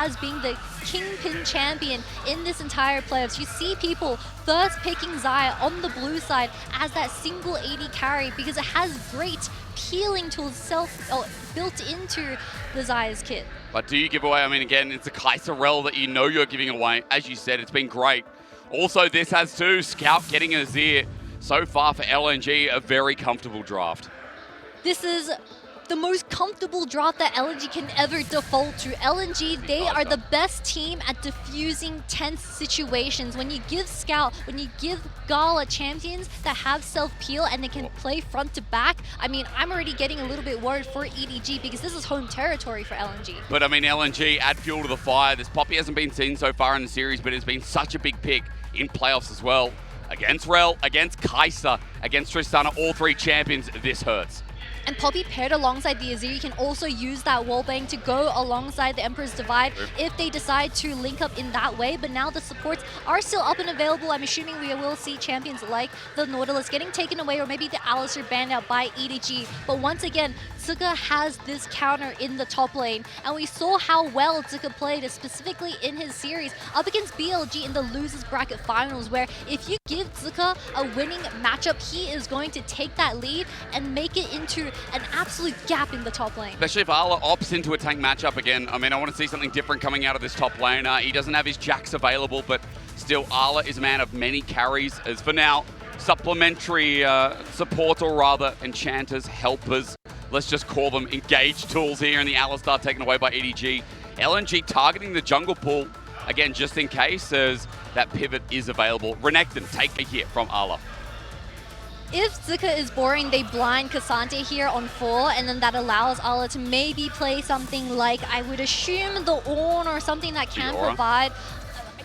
as being the kingpin champion in this entire playoffs. You see people first picking Xayah on the blue side as that single AD carry because it has great peeling tools built into the Xayah's kit. But do you give away, I mean, again, it's a Kaiserel that you know you're giving away. As you said, it's been great. Also, this has too, Scout getting Azir. So far for LNG, a very comfortable draft. This is the most comfortable draft that LNG can ever default to. LNG, they are the best team at diffusing tense situations. When you give Scout, when you give Gala champions that have self-peel and they can play front to back, I mean, I'm already getting a little bit worried for EDG because this is home territory for LNG. But I mean, LNG, add fuel to the fire. This Poppy hasn't been seen so far in the series, but it's been such a big pick in playoffs as well. Against Rel, against Kaiser, against Tristana, all three champions, this hurts. And Poppy paired alongside the Azir, you can also use that wallbang to go alongside the Emperor's Divide if they decide to link up in that way. But now the supports are still up and available. I'm assuming we will see champions like the Nautilus getting taken away, or maybe the Alistar banned out by EDG. But once again, Zika has this counter in the top lane, and we saw how well Zika played, specifically in his series up against BLG in the losers bracket finals, where if you give Zika a winning matchup, he is going to take that lead and make it into an absolute gap in the top lane. Especially if Arla opts into a tank matchup again. I mean, I want to see something different coming out of this top lane. He doesn't have his Jax available, but still Arla is a man of many carries. As for now, supplementary support, or rather enchanters, helpers, let's just call them engaged tools here, and the Alistar taken away by EDG. LNG targeting the jungle pool, again, just in case, as that pivot is available. Renekton take a hit from Arla. If Zika is boring, they blind Cassante here on 4, and then that allows Arla to maybe play something like, I would assume, the Ornn or something that can provide.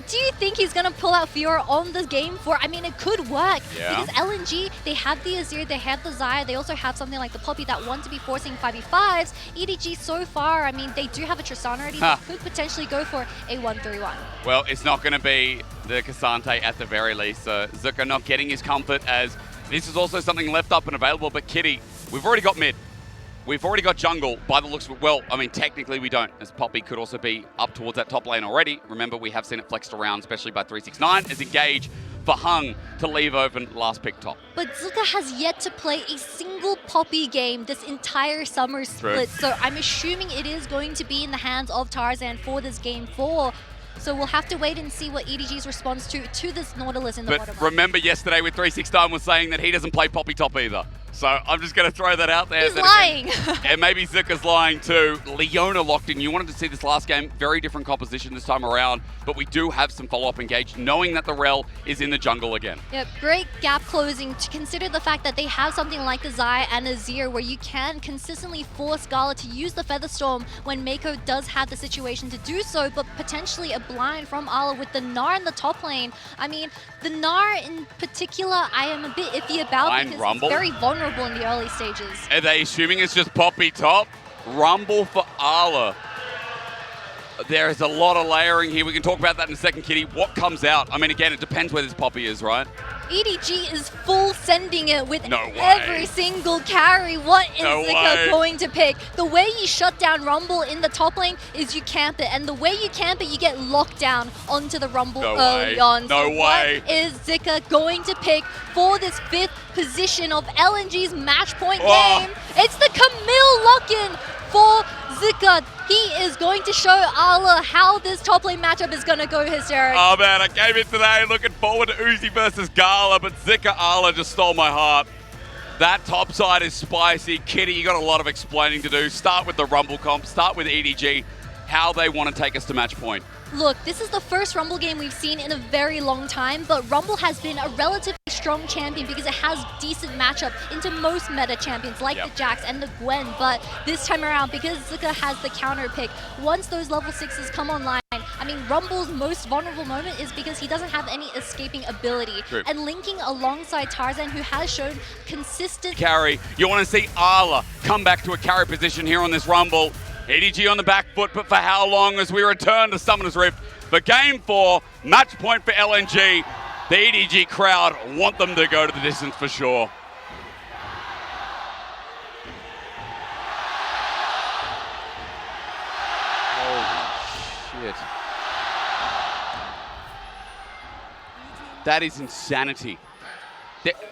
Do you think he's going to pull out Fiora on the game 4? I mean, it could work because LNG, they have the Azir, they have the Xayah, they also have something like the Poppy that want to be forcing 5v5s. EDG so far, I mean, they do have a Tristana already, they could potentially go for a 1-3-1. Well, it's not going to be the Cassante at the very least. Zika not getting his comfort, as this is also something left up and available. But Kitty, we've already got mid. We've already got jungle by the looks of it. Well, I mean, technically we don't, as Poppy could also be up towards that top lane already. Remember, we have seen it flexed around, especially by 369, as Engage for Hung to leave open last pick top. But Zika has yet to play a single Poppy game this entire summer split. So I'm assuming it is going to be in the hands of Tarzan for this game 4. So we'll have to wait and see what EDG's response to this Nautilus in the bottom. But remember yesterday with 369 was saying that he doesn't play Poppy top either. So I'm just going to throw that out there. He's lying. And maybe Zika's lying too. Leona locked in. You wanted to see this last game. Very different composition this time around. But we do have some follow-up engaged, knowing that the Rel is in the jungle again. Yep, great gap closing to consider the fact that they have something like the Xayah and Azir where you can consistently force Gala to use the Featherstorm when Meiko does have the situation to do so, but potentially a blind from Arla with the Gnar in the top lane. I mean, the Gnar in particular, I am a bit iffy about because it's very vulnerable in the early stages. Are they assuming it's just Poppy top? Rumble for Arla. There is a lot of layering here. We can talk about that in a second, Kitty. What comes out? I mean, again, it depends where this Poppy is, right? EDG is full sending it with every single carry. What is Zika going to pick? The way you shut down Rumble in the top lane is you camp it. And the way you camp it, you get locked down onto the Rumble early on. No way. What is Zika going to pick for this 5th position of LNG's match point game? It's the Camille lock-in for Zika. He is going to show Arla how this top lane matchup is going to go, Hysterics. Oh man, I gave it today. Looking forward to Uzi versus Gala, but Zika Arla just stole my heart. That top side is spicy. Kitty, you got a lot of explaining to do. Start with the Rumble comp, start with EDG, how they want to take us to match point. Look, this is the first Rumble game we've seen in a very long time, but Rumble has been a relatively strong champion because it has decent matchup into most meta champions like the Jax and the Gwen. But this time around, because Zika has the counter pick, once those level 6s come online, I mean, Rumble's most vulnerable moment is because he doesn't have any escaping ability. And linking alongside Tarzan, who has shown consistent carry. You want to see Arla come back to a carry position here on this Rumble. EDG on the back foot, but for how long as we return to Summoner's Rift for Game 4, match point for LNG. The EDG crowd want them to go to the distance for sure. Holy shit. That is insanity.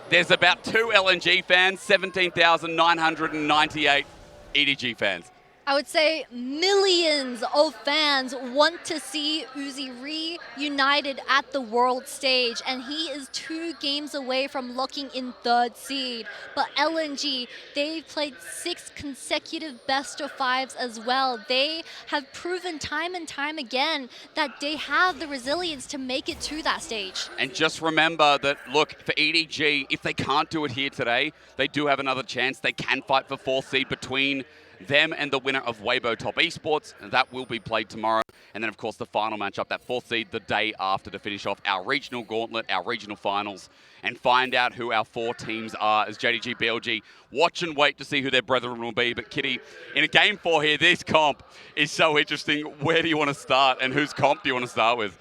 There's about 2 LNG fans, 17,998 EDG fans. I would say millions of fans want to see Uzi reunited at the world stage, and he is 2 games away from locking in 3rd seed. But LNG, they've played 6 consecutive best of 5s as well. They have proven time and time again that they have the resilience to make it to that stage. And just remember that, look, for EDG, if they can't do it here today, they do have another chance. They can fight for 4th seed between them and the winner of Weibo Top Esports, and that will be played tomorrow. And then, of course, the final matchup, that 4th seed, the day after, to finish off our regional gauntlet, our regional finals, and find out who our 4 teams are as JDG, BLG watch and wait to see who their brethren will be. But Kitty, in a game 4 here, this comp is so interesting. Where do you want to start, and whose comp do you want to start with?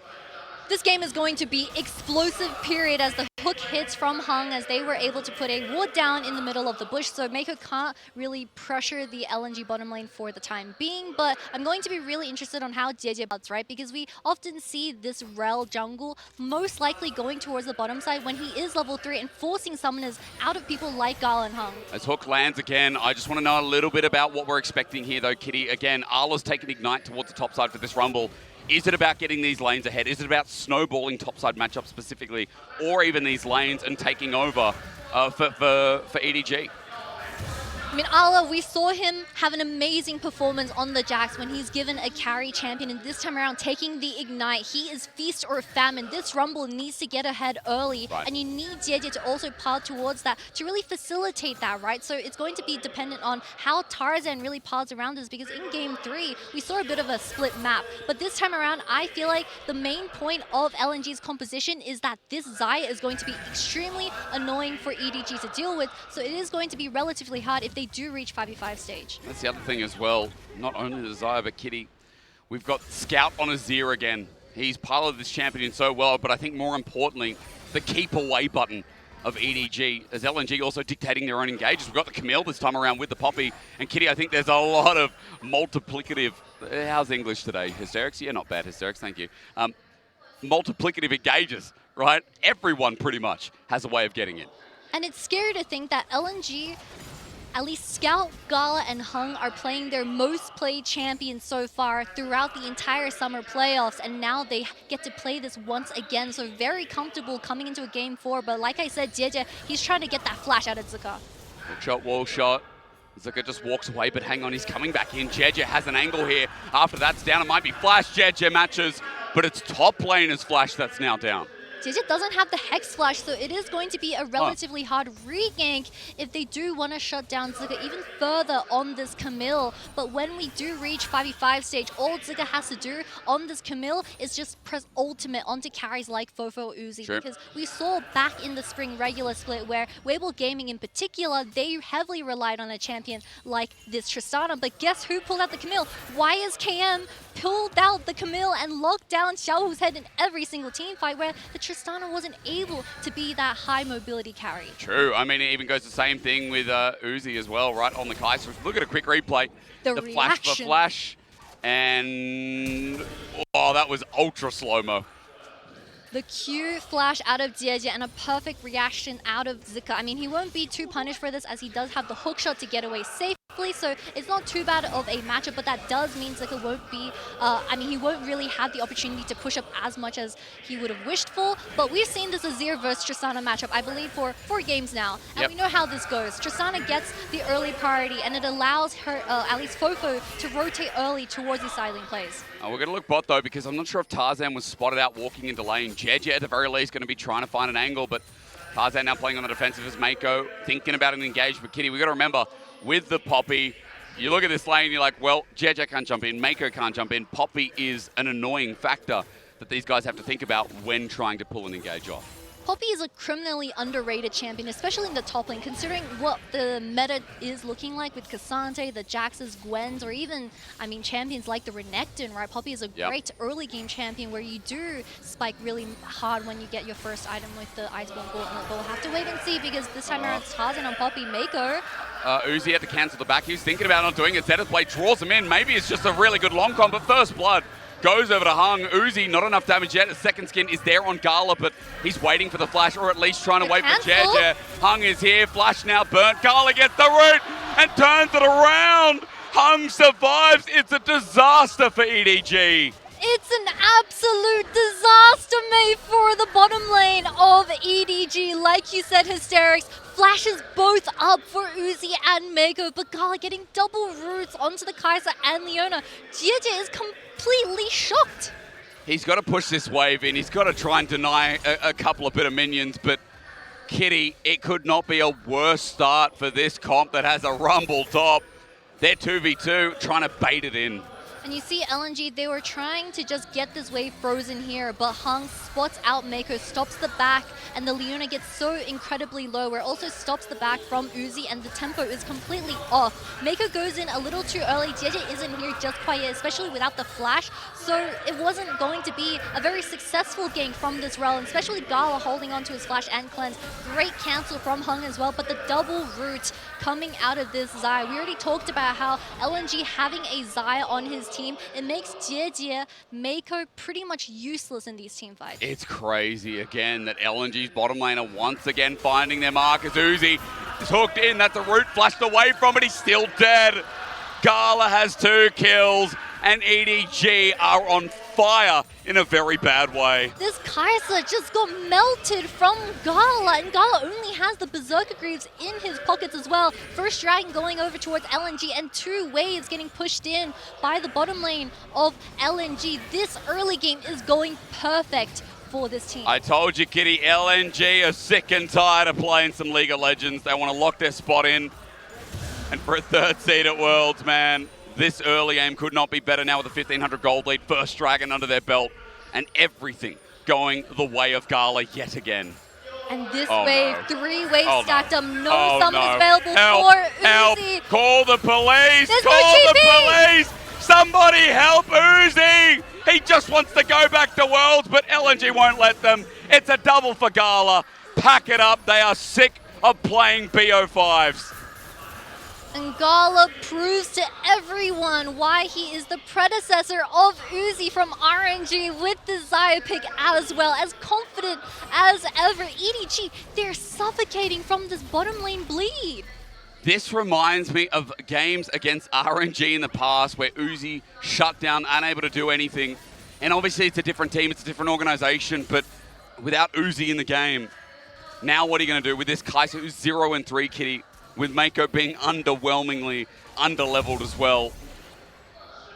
This game is going to be explosive period as the hook hits from Hung, as they were able to put a ward down in the middle of the bush, so Meiko can't really pressure the LNG bottom lane for the time being. But I'm going to be really interested on how Jiejie builds, right? Because we often see this rel jungle most likely going towards the bottom side when he is level 3 and forcing summoners out of people like Gala and Hung. As hook lands again, I just want to know a little bit about what we're expecting here though, Kitty. Again, Arla's taking Ignite towards the top side for this Rumble. Is it about getting these lanes ahead? Is it about snowballing topside matchups specifically, or even these lanes and taking over for EDG? I mean, Arla, we saw him have an amazing performance on the Jax when he's given a carry champion, and this time around taking the Ignite. He is feast or famine. This Rumble needs to get ahead early, right, and you need Jiejie to also path towards that to really facilitate that, right? So it's going to be dependent on how Tarzan really paths around this, because in game 3, we saw a bit of a split map. But this time around, I feel like the main point of LNG's composition is that this Xayah is going to be extremely annoying for EDG to deal with, so it is going to be relatively hard if they do reach 5v5 stage. That's the other thing as well. Not only the Xayah, but Kitty, we've got Scout on Azir again. He's piloted this champion so well, but I think more importantly, the keep away button of EDG, as LNG also dictating their own engages. We've got the Camille this time around with the Poppy. And Kitty, I think there's a lot of multiplicative, how's English today? Hysterics? Yeah, not bad, Hysterics, thank you. Multiplicative engages, right? Everyone pretty much has a way of getting it. And it's scary to think that LNG, at least Scout, Gala, and Hung are playing their most played champions so far throughout the entire summer playoffs, and now they get to play this once again, so very comfortable coming into a game 4. But like I said, Jiejie, he's trying to get that flash out of Zika. Wall shot. Zika just walks away, but hang on, he's coming back in. Jiejie has an angle here. After that's down, it might be flash. Jiejie matches, but it's top laner's flash that's now down. Jiejie doesn't have the Hex Flash, so it is going to be a relatively hard re-gank if they do want to shut down Zika even further on this Camille. But when we do reach 5v5 stage, all Zika has to do on this Camille is just press ultimate onto carries like FoFo Uzi. Sure. Because we saw back in the spring regular split where Weibo Gaming in particular, they heavily relied on a champion like this Tristana. But guess who pulled out the Camille? YSKM pulled out the Camille and locked down Xiaohu's head in every single team fight, where the Tristana wasn't able to be that high mobility carry. True. I mean, it even goes the same thing with Uzi as well, right on the Kaiser. Look at a quick replay. The flash for flash. And oh, that was ultra slow-mo. The Q flash out of Jiejie and a perfect reaction out of Zika. I mean, he won't be too punished for this as he does have the hook shot to get away safely, so it's not too bad of a matchup, but that does mean Zika won't be, I mean, he won't really have the opportunity to push up as much as he would have wished for, but we've seen this Azir versus Tristana matchup, I believe, for 4 games now, and we know how this goes. Tristana gets the early priority, and it allows her, at least FoFo, to rotate early towards these side lane plays. We're going to look bot, though, because I'm not sure if Tarzan was spotted out walking into lane. Jiejie, at the very least, going to be trying to find an angle, but Tarzan now playing on the defensive as Meiko, thinking about an engage. But Kitty, we got to remember, with the Poppy, you look at this lane, you're like, well, Jiejie can't jump in, Meiko can't jump in. Poppy is an annoying factor that these guys have to think about when trying to pull an engage off. Poppy is a criminally underrated champion, especially in the top lane, considering what the meta is looking like with Cassante, the Jaxes, Gwens, or even, I mean, champions like the Renekton, right? Poppy is a great early game champion where you do spike really hard when you get your first item with the Iceborne Gauntlet. But we'll have to wait and see, because this time around it's Tarzan on Poppy. Meiko. Uzi had to cancel the back. He's thinking about not doing it. Zeta's play draws him in. Maybe it's just a really good long con, but first blood Goes over to Hung. Uzi, not enough damage yet. A second skin is there on Gala, but he's waiting for the flash, or at least trying to wait for Jiejie. Hung is here. Flash now burnt. Gala gets the root and turns it around. Hung survives. It's a disaster for EDG. It's an absolute disaster, mate, for the bottom lane of EDG. Like you said, Hysterics flashes both up for Uzi and Meiko, but Gala getting double roots onto the Kai'Sa and Leona. Jiejie is completely shocked. He's got to push this wave in. He's got to try and deny a couple of bit of minions, but Kitty, it could not be a worse start for this comp that has a rumble top. They're 2v2, trying to bait it in. And you see LNG, they were trying to just get this wave frozen here, but Hung spots out Meiko, stops the back, and the Leona gets so incredibly low, where it also stops the back from Uzi, and the tempo is completely off. Meiko goes in a little too early. Jiejie isn't here just quite yet, especially without the flash, so it wasn't going to be a very successful game from this rel, especially Gala holding on to his flash and cleanse. Great cancel from Hung as well, but the double root coming out of this Zai. We already talked about how LNG having a Zai on his team, it makes Jiejie, Meiko pretty much useless in these team fights. It's crazy again that LNG's bottom laner once again finding their mark as Uzi is hooked in. That's a root flashed away from it. He's still dead. Gala has 2 kills and EDG are on fire in a very bad way. This Kai'Sa just got melted from Gala, and Gala only has the Berserker Greaves in his pockets as well. First Dragon going over towards LNG, and 2 waves getting pushed in by the bottom lane of LNG. This early game is going perfect for this team. I told you, Kitty, LNG are sick and tired of playing some League of Legends. They want to lock their spot in. And for a 3rd seed at Worlds, man, this early game could not be better now with a 1,500 gold lead, first Dragon under their belt, and everything going the way of Gala yet again. And this wave, no. 3 waves stacked up, no Oh, summon no. is available Help, for help. Uzi. Call the police! There's Call no the TP. police! Somebody help Uzi! He just wants to go back to Worlds, but LNG won't let them. It's a double for Gala. Pack it up. They are sick of playing BO5s. And Gala proves to everyone why he is the predecessor of Uzi from RNG with the Zaya pick as well. As confident as ever. EDG, they're suffocating from this bottom lane bleed. This reminds me of games against RNG in the past where Uzi shut down, unable to do anything. And obviously it's a different team, it's a different organization, but without Uzi in the game, now what are you going to do with this Kai'Sa who's 0-3, Kitty, with Meiko being underwhelmingly underleveled as well?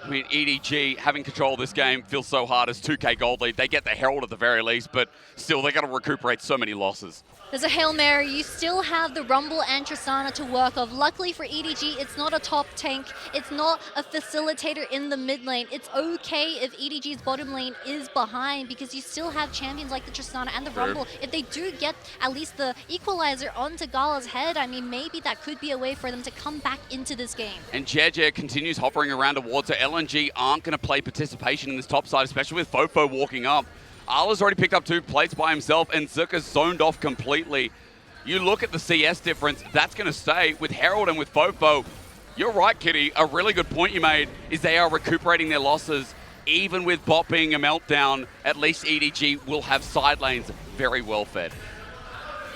I mean, EDG having control of this game feels so hard as 2k gold lead. They get the Herald at the very least, but still they got to recuperate so many losses. There's a Hail Mary. You still have the Rumble and Tristana to work of. Luckily for EDG, it's not a top tank. It's not a facilitator in the mid lane. It's okay if EDG's bottom lane is behind because you still have champions like the Tristana and the Rumble. If they do get at least the equalizer onto Gala's head, I mean, maybe that could be a way for them to come back into this game. And Jiejie continues hovering around towards her. LNG aren't going to play participation in this top side, especially with FoFo walking up. Ala's already picked up 2 plates by himself, and Zika's zoned off completely. You look at the CS difference, that's going to stay with Herald and with FoFo. You're right, Kitty. A really good point you made is they are recuperating their losses. Even with bot being a meltdown, at least EDG will have side lanes very well fed.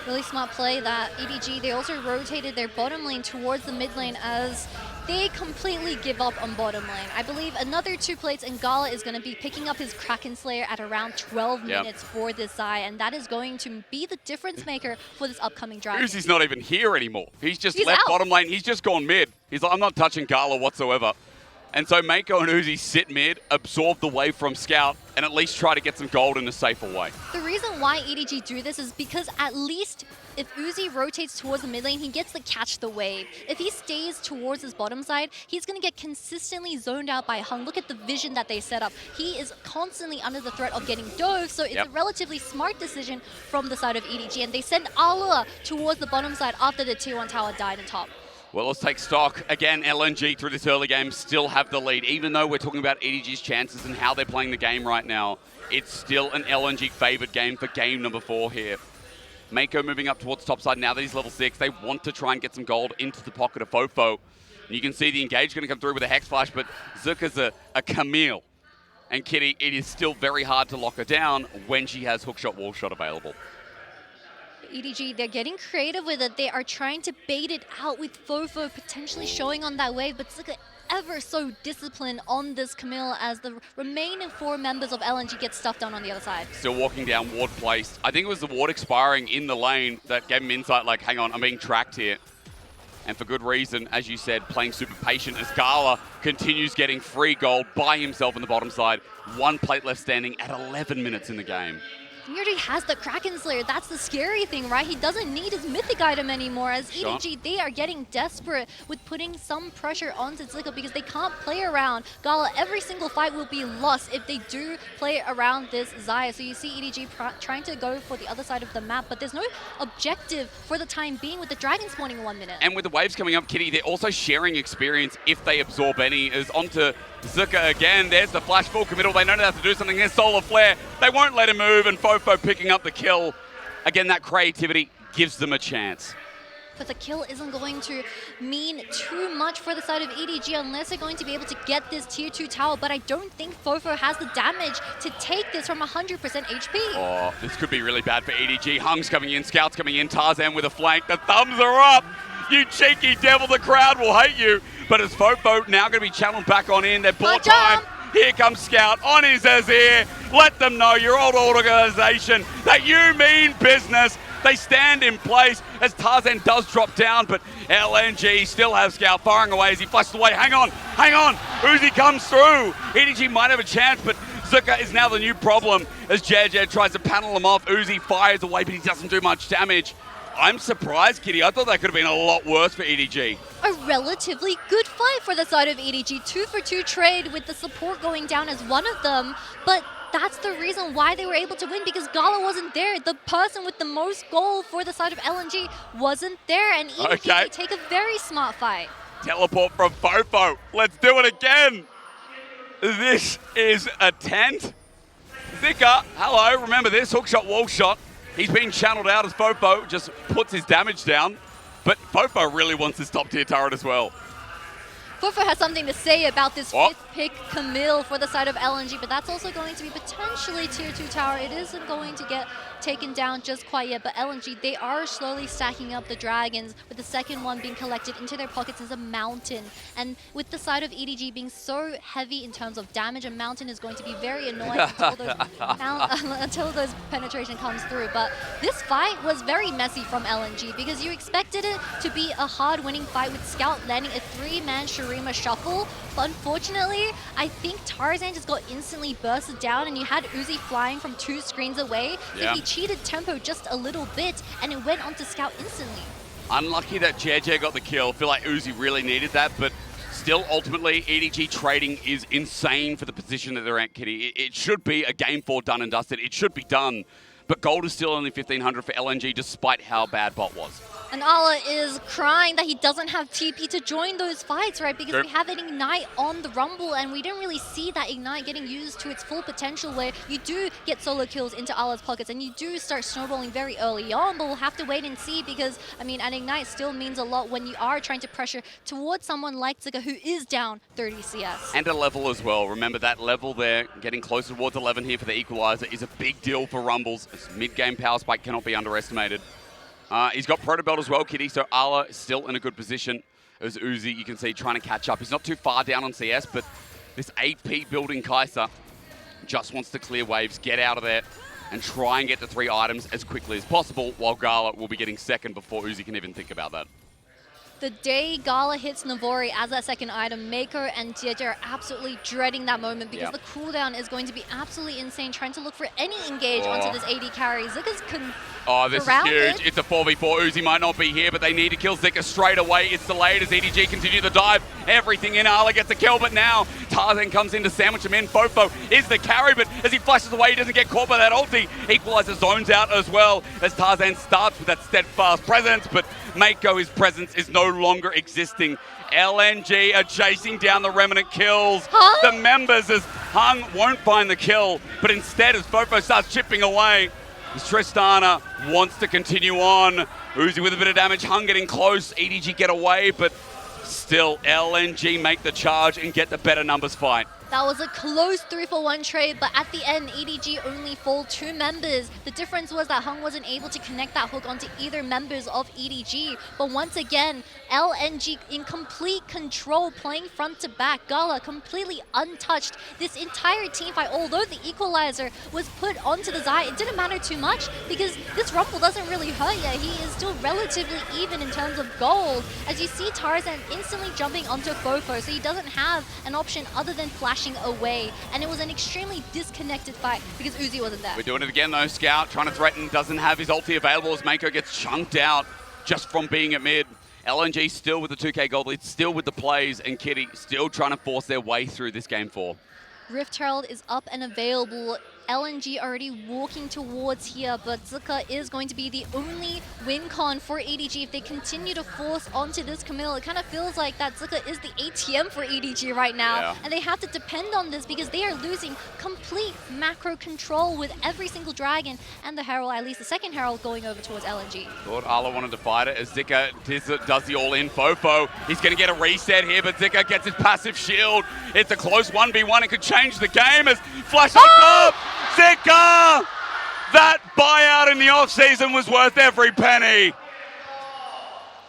Really smart play that EDG, they also rotated their bottom lane towards the mid lane as they completely give up on bottom lane. I believe another 2 plates and Gala is going to be picking up his Kraken Slayer at around 12 minutes for this Zai, and that is going to be the difference maker for this upcoming dragon. Uzi's not even here anymore. He's just left out. bottom lane. He's just gone mid. He's like, I'm not touching Gala whatsoever. And so Meiko and Uzi sit mid, absorb the wave from Scout, and at least try to get some gold in a safer way. The reason why EDG do this is because at least if Uzi rotates towards the mid lane, he gets to catch the wave. If he stays towards his bottom side, he's going to get consistently zoned out by Hung. Look at the vision that they set up. He is constantly under the threat of getting dove, so it's a relatively smart decision from the side of EDG. And they send Ala towards the bottom side after the tier 1 tower died in top. Well, let's take stock. Again, LNG through this early game still have the lead. Even though we're talking about EDG's chances and how they're playing the game right now, it's still an LNG favored game for game number 4 here. Meiko moving up towards top side now that he's level 6. They want to try and get some gold into the pocket of FoFo. And you can see the engage going to come through with a Hex Flash, but Zika's a Camille. And Kitty, it is still very hard to lock her down when she has hookshot, wallshot available. EDG, they're getting creative with it. They are trying to bait it out with FoFo potentially showing on that wave, but Zika ever so disciplined on this Camille as the remaining 4 members of LNG get stuffed down on the other side. Still walking down ward placed. I think it was the ward expiring in the lane that gave him insight like, hang on, I'm being tracked here. And for good reason, as you said, playing super patient as Gala continues getting free gold by himself on the bottom side. 1 plate left standing at 11 minutes in the game. He already has the Kraken Slayer. That's the scary thing, right? He doesn't need his mythic item anymore. As EDG, they are getting desperate with putting some pressure onto Zika because they can't play around Gala. Every single fight will be lost if they do play around this Xayah. So you see EDG trying to go for the other side of the map, but there's no objective for the time being with the dragon spawning in 1 minute. And with the waves coming up, Kitty, they're also sharing experience if they absorb any. Is onto Zika again. There's the flash full committal. They know they have to do something. There's Solar Flare. They won't let him move, and FoFo picking up the kill. Again, that creativity gives them a chance. But the kill isn't going to mean too much for the side of EDG unless they're going to be able to get this tier 2 tower. But I don't think FoFo has the damage to take this from 100% HP. Oh, this could be really bad for EDG. Hung's coming in, Scout's coming in, Tarzan with a flank. The thumbs are up. You cheeky devil, the crowd will hate you. But as FoFo now going to be channeled back on in, they're bought time. Here comes Scout on his ear. Let them know, your old organization, that you mean business. They stand in place as Tarzan does drop down, but LNG still have Scout firing away as he flashes away. Hang on, hang on. Uzi comes through. EDG might have a chance, but Zika is now the new problem as Jiejie tries to panel him off. Uzi fires away, but he doesn't do much damage. I'm surprised, Kitty. I thought that could have been a lot worse for EDG. A relatively good fight for the side of EDG. 2-for-2 trade with the support going down as one of them, but that's the reason why they were able to win, because Gala wasn't there. The person with the most gold for the side of LNG wasn't there, and EDG could take a very smart fight. Teleport from FoFo. Let's do it again. This is a tent. Zika, hello. Remember this, hookshot, wall shot. He's being channeled out as FoFo just puts his damage down, but FoFo really wants this top tier turret as well. FoFo has something to say about this 5th pick Camille for the side of LNG, but that's also going to be potentially tier 2 tower. It isn't going to get taken down just quite yet, but LNG, they are slowly stacking up the dragons, with the second one being collected into their pockets as a mountain. And with the side of EDG being so heavy in terms of damage, a mountain is going to be very annoying until those penetration comes through. But this fight was very messy from LNG because you expected it to be a hard winning fight with Scout landing a 3-man Shurima shuffle. But unfortunately, I think Tarzan just got instantly bursted down, and you had Uzi flying from 2 screens away. So he cheated tempo just a little bit, and it went on to Scout instantly. Unlucky that Jiejie got the kill. Feel like Uzi really needed that, but still, ultimately, EDG trading is insane for the position that they're at, Kitty. It should be a game 4 done and dusted. It should be done, but gold is still only 1,500 for LNG, despite how bad bot was. And Ala is crying that he doesn't have TP to join those fights, right? Because we have an Ignite on the Rumble, and we didn't really see that Ignite getting used to its full potential, where you do get solo kills into Ala's pockets, and you do start snowballing very early on, but we'll have to wait and see, because, I mean, an Ignite still means a lot when you are trying to pressure towards someone like Zika, who is down 30 CS. And a level as well. Remember that level there, getting closer towards 11 here for the Equalizer is a big deal for Rumbles. This mid-game power spike cannot be underestimated. He's got Proto Belt as well, Kitty, so Ala is still in a good position. As Uzi, you can see, trying to catch up. He's not too far down on CS, but this AP building Kai'Sa just wants to clear waves, get out of there, and try and get the 3 items as quickly as possible, while Gala will be getting second before Uzi can even think about that. The day Gala hits Navori as that second item, Meiko and Jiejie are absolutely dreading that moment, because the cooldown is going to be absolutely insane, trying to look for any engage onto this AD carry. Zika's this is huge. It's a 4v4. Uzi might not be here, but they need to kill Zika straight away. It's delayed as EDG continue the dive. Everything in. Ala gets a kill, but now Tarzan comes in to sandwich him in. FoFo is the carry, but as he flashes away, he doesn't get caught by that ulti. Equalizer zones out as well as Tarzan starts with that steadfast presence, but Meiko, his presence is no longer existing. LNG are chasing down the remnant kills. The members as Hung won't find the kill, but instead as FoFo starts chipping away, as Tristana wants to continue on. Uzi with a bit of damage, Hung getting close, EDG get away, but still LNG make the charge and get the better numbers fight. That was a close 3-for-1 trade, but at the end, EDG only fall 2 members. The difference was that Hung wasn't able to connect that hook onto either members of EDG. But once again, LNG in complete control, playing front to back. Gala completely untouched this entire team fight. Although the equalizer was put onto the Zai, it didn't matter too much because this rumble doesn't really hurt yet. He is still relatively even in terms of gold. As you see Tarzan instantly jumping onto FoFo, so he doesn't have an option other than flashing away, and it was an extremely disconnected fight because Uzi wasn't there. We're doing it again though. Scout trying to threaten, doesn't have his ulti available as Meiko gets chunked out just from being at mid. LNG still with the 2K gold lead, still with the plays, and Kitty still trying to force their way through this game 4. Rift Herald is up and available. LNG already walking towards here, but Zika is going to be the only win con for EDG if they continue to force onto this Camille. It kind of feels like that Zika is the ATM for EDG right now, and they have to depend on this because they are losing complete macro control with every single dragon and the Herald, at least the second Herald, going over towards LNG. Thought Arla wanted to fight it as Zika does the all-in FoFo. He's going to get a reset here, but Zika gets his passive shield. It's a close 1v1. It could change the game as Flash up. Zika! That buyout in the off-season was worth every penny.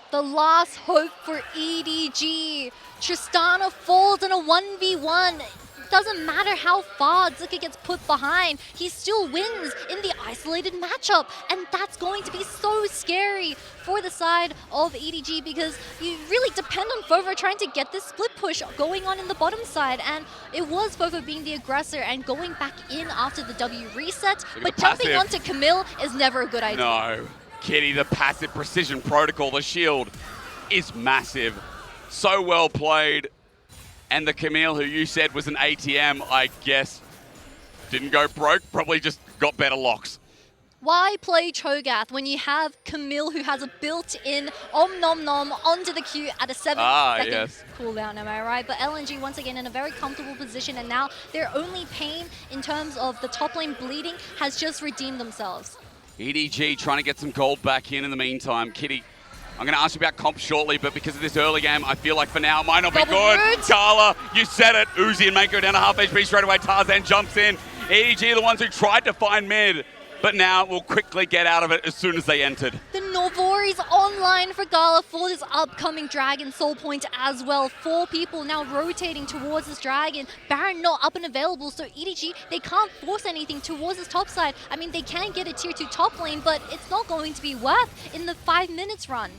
The last hope for EDG. Tristana falls in a 1v1. Doesn't matter how far Zika gets put behind, he still wins in the isolated matchup. And that's going to be so scary for the side of EDG because you really depend on FoFo trying to get this split push going on in the bottom side. And it was FoFo being the aggressor and going back in after the W reset. But jumping onto Camille is never a good idea. No. Kitty, the passive precision protocol, the shield is massive. So well played. And the Camille, who you said was an ATM, I guess, didn't go broke, probably just got better locks. Why play Cho'Gath when you have Camille, who has a built-in Om Nom Nom onto the Q at a 7-second cooldown, am I right? But LNG, once again, in a very comfortable position, and now their only pain in terms of the top lane bleeding has just redeemed themselves. EDG trying to get some gold back in the meantime. Kitty, I'm going to ask you about comp shortly, but because of this early game, I feel like for now it might not be good. Gala, you said it. Uzi and Meiko down to half HP straight away. Tarzan jumps in. EDG are the ones who tried to find mid, but now will quickly get out of it as soon as they entered. The Novori's online for Gala for this upcoming Dragon Soul Point as well. 4 people now rotating towards this Dragon. Baron not up and available, so EDG, they can't force anything towards this top side. I mean, they can get a tier 2 top lane, but it's not going to be worth in the 5 minutes run.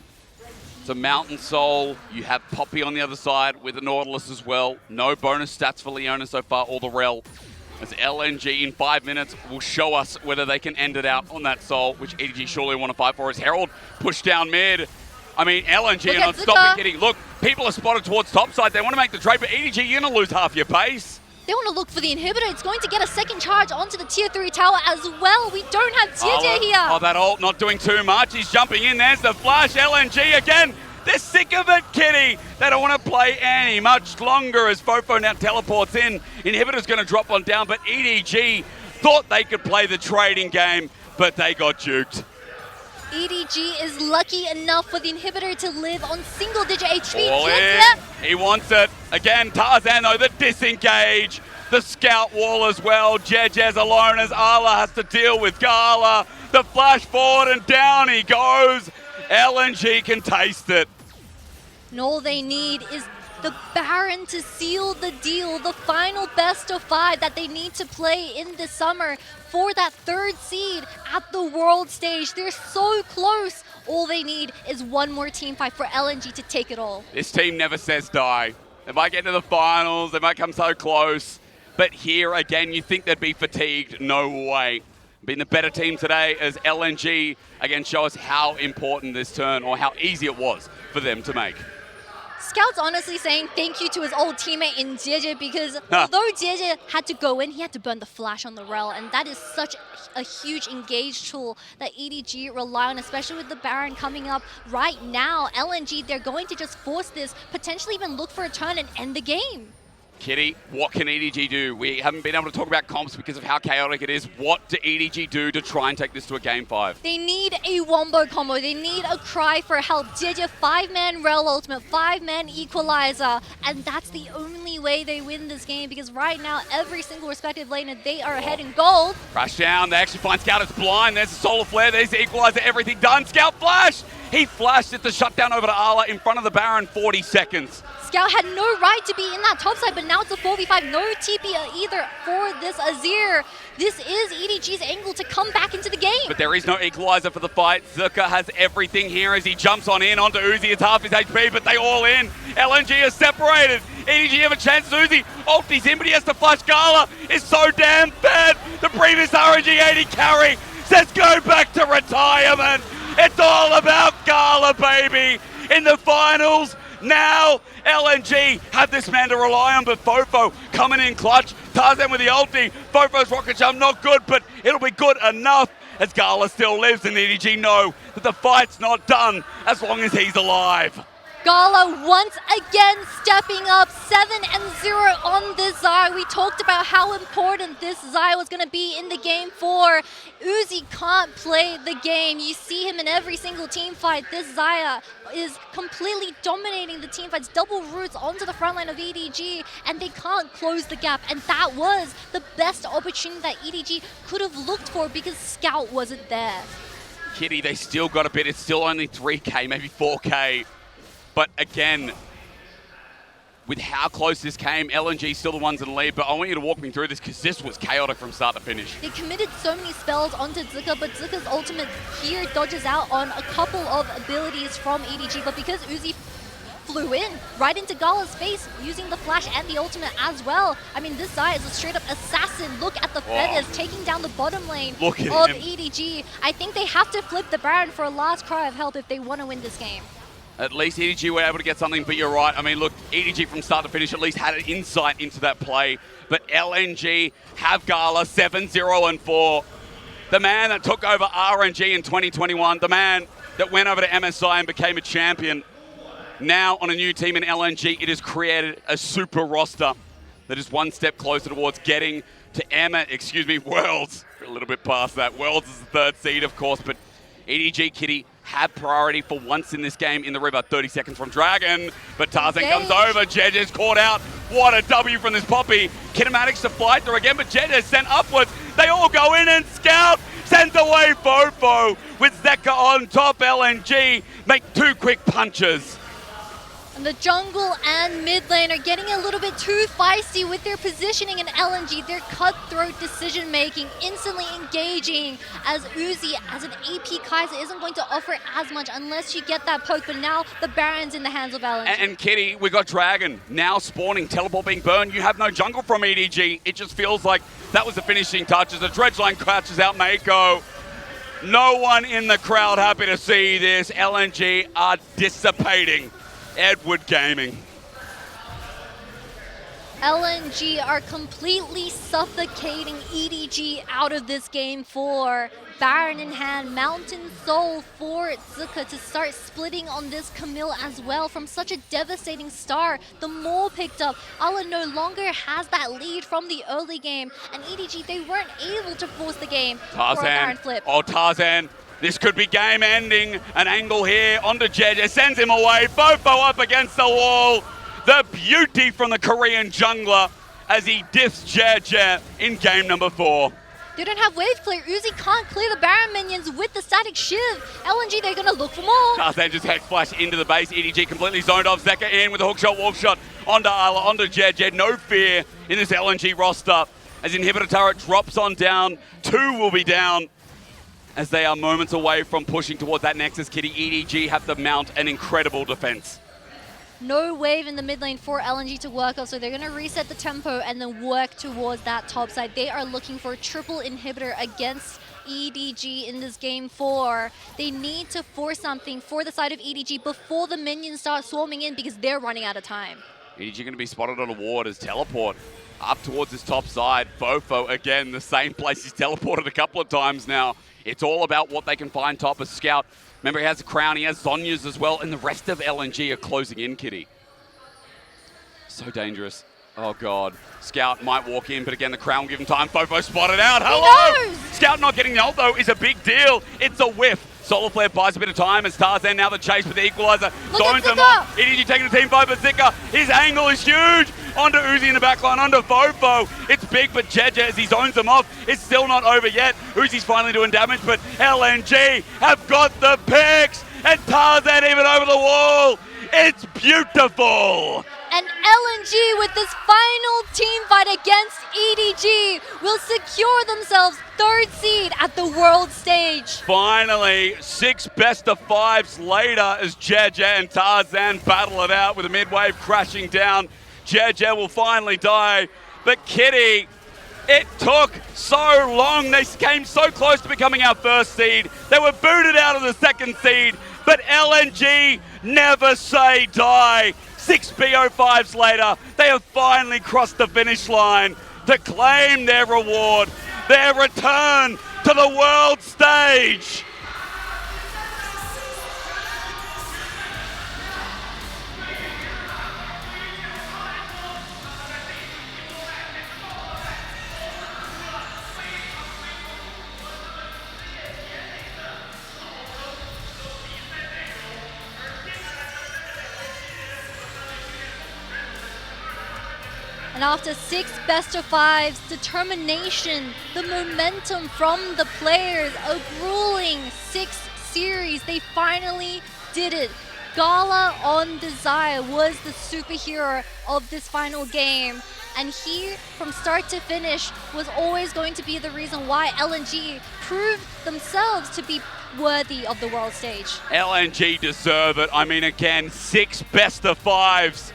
So Mountain Soul, you have Poppy on the other side with the Nautilus as well. No bonus stats for Leona so far, or the Rel. As LNG in 5 minutes will show us whether they can end it out on that Soul, which EDG surely want to fight for as Herald pushed down mid. I mean, LNG are not stopping Kitty. Look, people are spotted towards top side. They want to make the trade, but EDG, you're going to lose half your pace. They want to look for the inhibitor. It's going to get a second charge onto the tier 3 tower as well. We don't have Jiejie here. Oh, that ult not doing too much. He's jumping in. There's the flash. LNG again. They're sick of it, Kitty. They don't want to play any much longer as FoFo now teleports in. Inhibitor's going to drop on down, but EDG thought they could play the trading game, but they got juked. EDG is lucky enough for the inhibitor to live on single-digit HP. All in. He wants it. Again, Tarzan, though, the disengage. The scout wall as well. Jiejie's alone as Arla has to deal with Gala. The flash forward and down he goes. LNG can taste it. And all they need is the Baron to seal the deal, the final best of 5 that they need to play in the summer for that 3rd seed at the world stage. They're so close. All they need is one more team fight for LNG to take it all. This team never says die. They might get to the finals, they might come so close, but here again, you think they'd be fatigued. No way. Being the better team today as LNG, again, show us how important this turn, or how easy it was for them to make. Scout's honestly saying thank you to his old teammate in Jiejie because although Jiejie had to go in, he had to burn the flash on the Rel, and that is such a huge engage tool that EDG rely on, especially with the Baron coming up right now. LNG, they're going to just force this, potentially even look for a turn and end the game. Kitty, what can EDG do? We haven't been able to talk about comps because of how chaotic it is. What do EDG do to try and take this to a game 5? They need a wombo combo. They need a cry for help. Jiejie, 5-man Rel ultimate, 5-man equalizer. And that's the only way they win this game, because right now, every single respective laner, they are ahead in gold. Crash down. They actually find Scout. It's blind. There's a solar flare. There's the equalizer. Everything done. Scout flash. He flashed it to shut down over to Ala in front of the Baron. 40 seconds. Scout had no right to be in that top side, but now it's a 4v5. No TP either for this Azir. This is EDG's angle to come back into the game. But there is no equalizer for the fight. Zika has everything here as he jumps on in onto Uzi. It's half his HP, but they all in. LNG is separated. EDG have a chance. Uzi ulti's in, but he has to flash. Gala is so damn bad. The previous RNG 80 carry says go back to retirement. It's all about Gala, baby. In the finals, now LNG have this man to rely on, but FoFo coming in clutch. Tarzan with the ulti. FoFo's rocket jump not good, but it'll be good enough as Gala still lives, and EDG know that the fight's not done as long as he's alive. Gala once again stepping up, 7-0 on this Zai. We talked about how important this Zai was going to be in the game 4. Uzi can't play the game. You see him in every single team fight. This Zaya is completely dominating the team fights, double roots onto the front line of EDG, and they can't close the gap. And that was the best opportunity that EDG could have looked for, because Scout wasn't there. Kitty, they still got a bit. It's still only 3K, maybe 4K. But again, with how close this came, LNG still the ones in the lead, but I want you to walk me through this because this was chaotic from start to finish. They committed so many spells onto Zika, but Zika's ultimate here dodges out on a couple of abilities from EDG, but because Uzi flew in right into Gala's face using the flash and the ultimate as well. I mean, this guy is a straight up assassin. Look at the feathers taking down the bottom lane of EDG. I think they have to flip the Baron for a last cry of help if they want to win this game. At least EDG were able to get something, but you're right. I mean, look, EDG from start to finish at least had an insight into that play. But LNG have Gala 7-0-4. The man that took over RNG in 2021, the man that went over to MSI and became a champion. Now on a new team in LNG, it has created a super roster that is one step closer towards getting to Worlds. We're a little bit past that. Worlds is the 3rd seed, of course, but EDG, Kitty, have priority for once in this game in the river. 30 seconds from Dragon, but Tarzan comes over. Jiejie's caught out. What a W from this Poppy. Kinematics to fly through again, but Jiejie's sent upwards. They all go in, and Scout sends away FoFo with Zika on top. LNG make 2 quick punches. And the jungle and mid lane are getting a little bit too feisty with their positioning in LNG. Their cutthroat decision making, instantly engaging, as Uzi, as an AP Kaiser, isn't going to offer as much unless you get that poke. But now the Baron's in the hands of LNG. And Kitty, we got Dragon now spawning, teleport being burned. You have no jungle from EDG. It just feels like that was the finishing touch as the dredge line crouches out Meiko. No one in the crowd happy to see this. LNG are dissipating Edward Gaming. LNG are completely suffocating EDG out of this game 4. Baron in hand, Mountain Soul for Zika to start splitting on this Camille as well. From such a devastating start, the mole picked up. Ala no longer has that lead from the early game, and EDG, they weren't able to force the game for a Baron flip. Oh, Tarzan. This could be game ending. An angle here onto Jiejie, sends him away. FoFo up against the wall. The beauty from the Korean jungler as he diffs Jiejie in game number 4. They don't have wave clear. Uzi can't clear the Baron minions with the static shiv. LNG, they're going to look for more. Tarzan just hex flash into the base. EDG completely zoned off. Zeka in with a hook shot, walk shot onto Ala, onto Jiejie. No fear in this LNG roster as inhibitor turret drops on down. 2 will be down, as they are moments away from pushing towards that Nexus. Kitty, EDG have to mount an incredible defense. No wave in the mid lane for LNG to work off, so they're going to reset the tempo and then work towards that top side. They are looking for a triple inhibitor against EDG in this game 4. They need to force something for the side of EDG before the minions start swarming in, because they're running out of time. EDG going to be spotted on a ward as teleport up towards his top side. FoFo, again, the same place he's teleported a couple of times now. It's all about what they can find top of Scout. Remember, he has a crown, he has Zhonya's as well, and the rest of LNG are closing in, Kitty. So dangerous. Oh, God. Scout might walk in, but again, the crowd will give him time. FoFo spotted out. Hello! He knows! Scout not getting the ult, though, is a big deal. It's a whiff. Solar Flare buys a bit of time as Tarzan now the chase for the equalizer. Zones him off. EDG taking the team fight for Zika. His angle is huge. Onto Uzi in the backline, onto FoFo. It's big, but Jiejie, as he zones them off, it's still not over yet. Uzi's finally doing damage, but LNG have got the picks, and Tarzan even over the wall. It's beautiful. And LNG, with this final team fight against EDG, will secure themselves 3rd seed at the world stage. Finally, 6 best-of-5s later as Jiejie and Tarzan battle it out with a mid-wave crashing down. Jiejie will finally die, but Kitty, it took so long. They came so close to becoming our 1st seed. They were booted out of the 2nd seed, but LNG never say die. 6 BO5s later, they have finally crossed the finish line to claim their reward, their return to the world stage. And after 6 best-of-5s, determination, the momentum from the players, a grueling 6 series, they finally did it. Gala on Desire was the superhero of this final game. And he, from start to finish, was always going to be the reason why LNG proved themselves to be worthy of the world stage. LNG deserve it. I mean, again, 6 best-of-5s.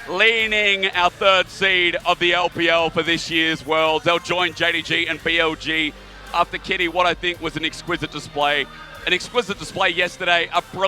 Leaning our 3rd seed of the LPL for this year's Worlds. They'll join JDG and BLG after Kitty, what I think was an exquisite display. An exquisite display yesterday, a brilliant